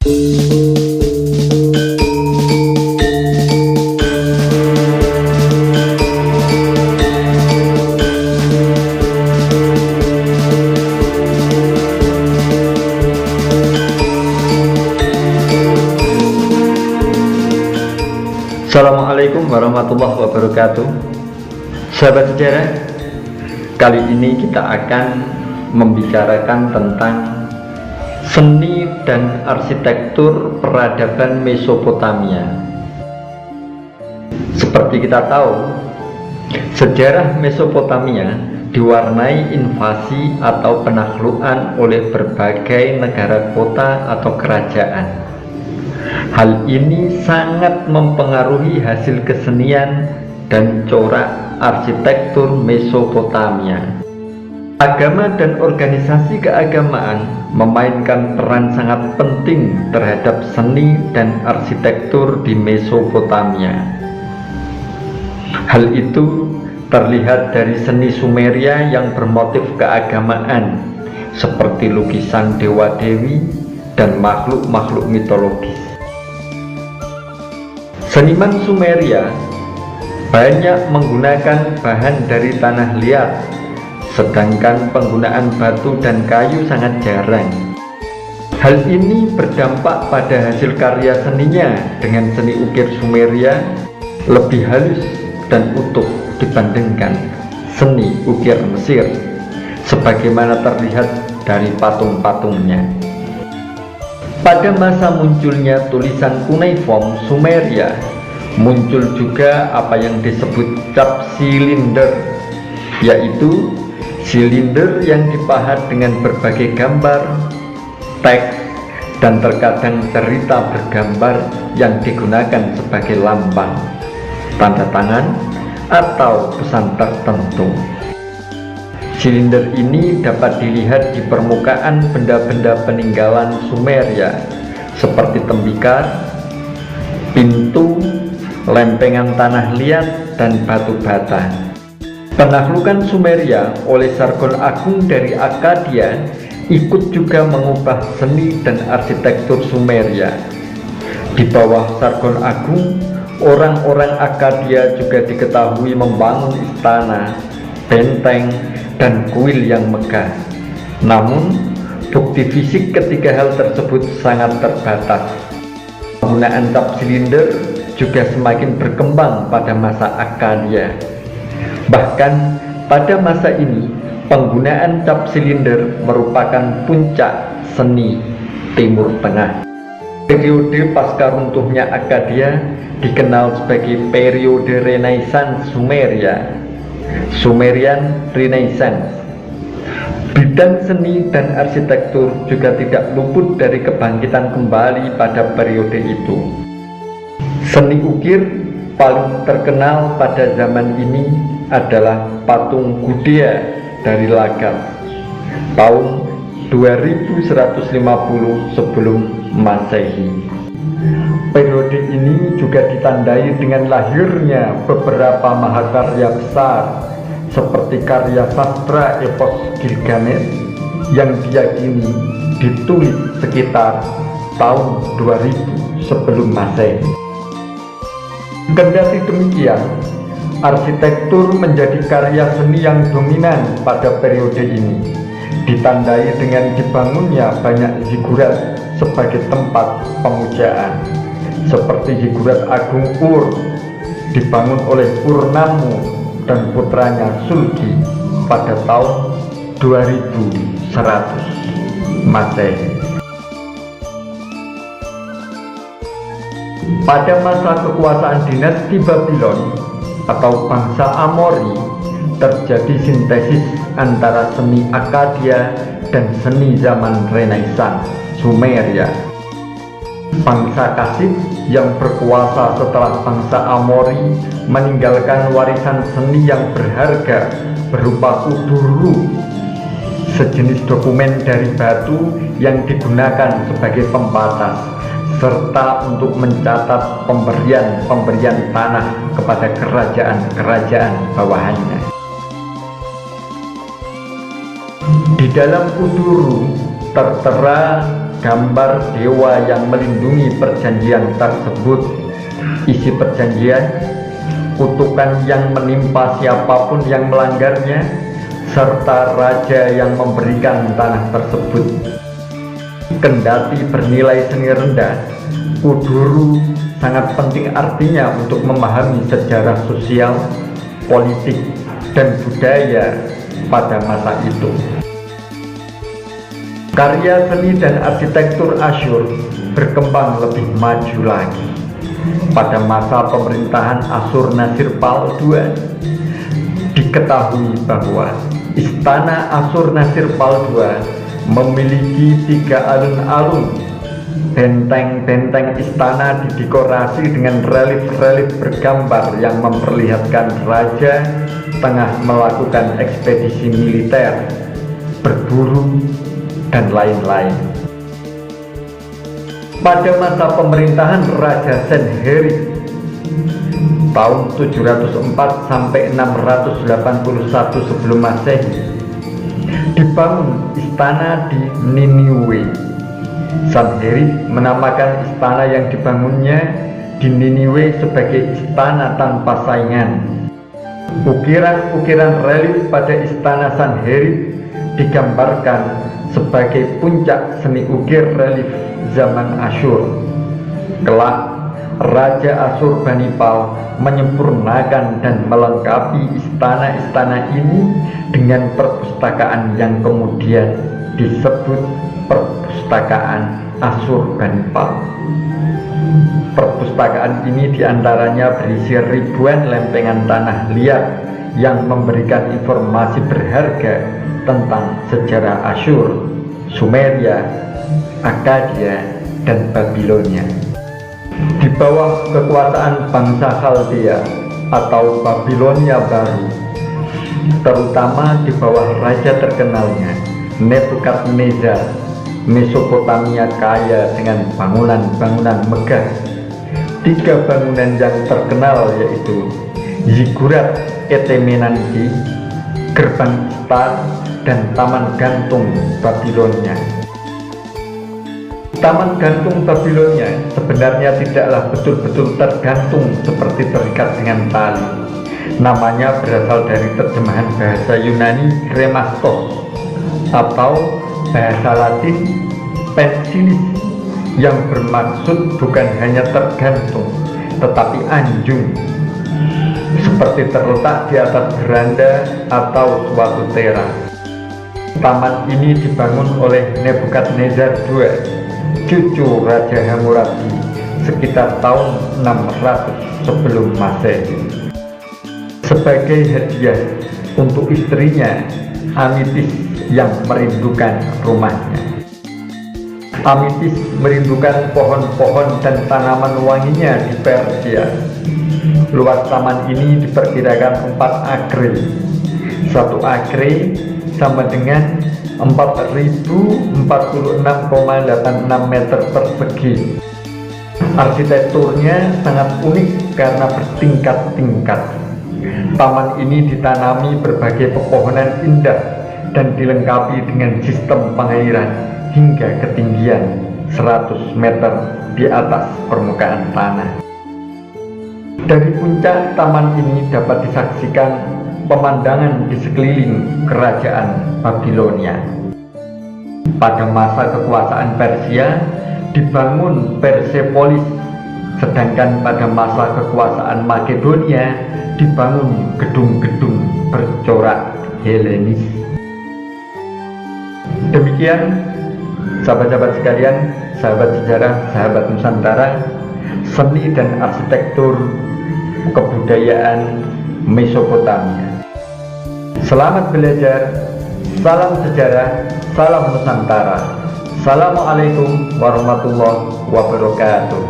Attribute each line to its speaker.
Speaker 1: Assalamualaikum warahmatullahi wabarakatuh. Sahabat sejarah, kali ini kita akan membicarakan tentang seni dan arsitektur peradaban Mesopotamia. Seperti kita tahu, sejarah Mesopotamia diwarnai invasi atau penaklukan oleh berbagai negara kota atau kerajaan. Hal ini sangat mempengaruhi hasil kesenian dan corak arsitektur Mesopotamia. Agama dan organisasi keagamaan memainkan peran sangat penting terhadap seni dan arsitektur di Mesopotamia. Hal itu terlihat dari seni Sumeria yang bermotif keagamaan, seperti lukisan dewa-dewi dan makhluk-makhluk mitologis. Seniman Sumeria banyak menggunakan bahan dari tanah liat, sedangkan penggunaan batu dan kayu sangat jarang. Hal ini berdampak pada hasil karya seninya, dengan seni ukir Sumeria lebih halus dan utuh dibandingkan seni ukir Mesir, sebagaimana terlihat dari patung-patungnya. Pada masa munculnya tulisan kuneiform Sumeria, muncul juga apa yang disebut cap silinder, yaitu silinder yang dipahat dengan berbagai gambar, teks, dan terkadang cerita bergambar yang digunakan sebagai lambang, tanda tangan, atau pesan tertentu. Silinder ini dapat dilihat di permukaan benda-benda peninggalan Sumeria seperti tembikar, pintu, lempengan tanah liat, dan batu bata. Penaklukan Sumeria oleh Sargon Agung dari Akkadia ikut juga mengubah seni dan arsitektur Sumeria. Di bawah Sargon Agung, orang-orang Akkadia juga diketahui membangun istana, benteng, dan kuil yang megah. Namun, bukti fisik ketiga hal tersebut sangat terbatas. Penggunaan cap silinder juga semakin berkembang pada masa Akkadia. Bahkan pada masa ini, penggunaan cap silinder merupakan puncak seni Timur Tengah. Periode pasca runtuhnya Akkadia dikenal sebagai periode Renaissance Sumeria, Sumerian Renaissance. Bidang seni dan arsitektur juga tidak luput dari kebangkitan kembali pada periode itu. Seni ukir paling terkenal pada zaman ini adalah patung Gudea dari Lagas tahun 2150 sebelum Masehi. Periode ini juga ditandai dengan lahirnya beberapa mahakarya besar seperti karya sastra epos Gilgamesh yang diyakini ditulis sekitar tahun 2000 sebelum Masehi. Kendati demikian, arsitektur menjadi karya seni yang dominan pada periode ini, ditandai dengan dibangunnya banyak zigurat sebagai tempat pemujaan, seperti zigurat Agung Ur dibangun oleh Ur-Nammu dan putranya Sulgi pada tahun 2100 Masehi. Pada masa kekuasaan dinasti Babylon atau bangsa Amori, terjadi sintesis antara seni Akkadia dan seni zaman Renaissance Sumeria. Bangsa Kasyid yang berkuasa setelah bangsa Amori meninggalkan warisan seni yang berharga berupa kuduru, sejenis dokumen dari batu yang digunakan sebagai pembatas, serta untuk mencatat pemberian tanah kepada kerajaan-kerajaan bawahannya. Di dalam kuduru tertera gambar dewa yang melindungi perjanjian tersebut. Isi perjanjian, kutukan yang menimpa siapapun yang melanggarnya, serta raja yang memberikan tanah tersebut. Kendati bernilai seni rendah, Kuduru sangat penting artinya untuk memahami sejarah sosial, politik, dan budaya pada masa itu. Karya seni dan arsitektur Asyur berkembang lebih maju lagi. Pada masa pemerintahan Asyurnasirpal II, diketahui bahwa istana Asyurnasirpal II memiliki 3 alun-alun. Benteng-benteng istana didekorasi dengan relief-relief bergambar yang memperlihatkan raja tengah melakukan ekspedisi militer, berburu, dan lain-lain. Pada masa pemerintahan Raja Senherib tahun 704 sampai 681 sebelum Masehi, dibangun istana di Niniwe. Senherib menamakan istana yang dibangunnya di Niniwe sebagai istana tanpa saingan. Ukiran-ukiran relief pada istana Senherib digambarkan sebagai puncak seni ukir relief zaman Asyur. Kelak, Raja Asyurbanipal menyempurnakan dan melengkapi istana-istana ini dengan perpustakaan yang kemudian disebut Perpustakaan Asyurbanipal. Perpustakaan ini diantaranya berisi ribuan lempengan tanah liat yang memberikan informasi berharga tentang sejarah Asyur, Sumeria, Akkadia, dan Babilonia. Di bawah kekuasaan bangsa Khaldea atau Babilonia baru, terutama di bawah raja terkenalnya Nebukadnezar, Mesopotamia kaya dengan bangunan-bangunan megah. 3 bangunan yang terkenal yaitu Ziggurat Etemenanzi, Gerbang Star, dan Taman Gantung Babilonia. Taman Gantung Babilonia sebenarnya tidaklah betul-betul tergantung seperti terikat dengan tali. Namanya berasal dari terjemahan bahasa Yunani kremastos atau bahasa Latin pensilis, yang bermaksud bukan hanya tergantung tetapi anjung, seperti terletak di atas beranda atau suatu teras. Taman ini dibangun oleh Nebukadnezar II, cucu Raja Hammurabi, sekitar tahun 600 sebelum Masehi. Sebagai hadiah untuk istrinya Amitis yang merindukan rumahnya. Amitis merindukan pohon-pohon dan tanaman wanginya di Persia. Luas taman ini diperkirakan 4 akre. 1 akre sama dengan 4046,86 meter persegi. Arsitekturnya sangat unik karena bertingkat-tingkat. Taman ini ditanami berbagai pepohonan indah dan dilengkapi dengan sistem pengairan hingga ketinggian 100 meter di atas permukaan tanah. Dari puncak taman ini dapat disaksikan pemandangan di sekeliling kerajaan Babilonia. Pada masa kekuasaan Persia dibangun Persepolis, sedangkan pada masa kekuasaan Makedonia dibangun gedung-gedung bercorak Helenis. Demikian sahabat-sahabat sekalian, sahabat sejarah, sahabat Nusantara, seni dan arsitektur kebudayaan Mesopotamia. Selamat belajar, salam sejarah, salam Nusantara. Assalamualaikum warahmatullahi wabarakatuh.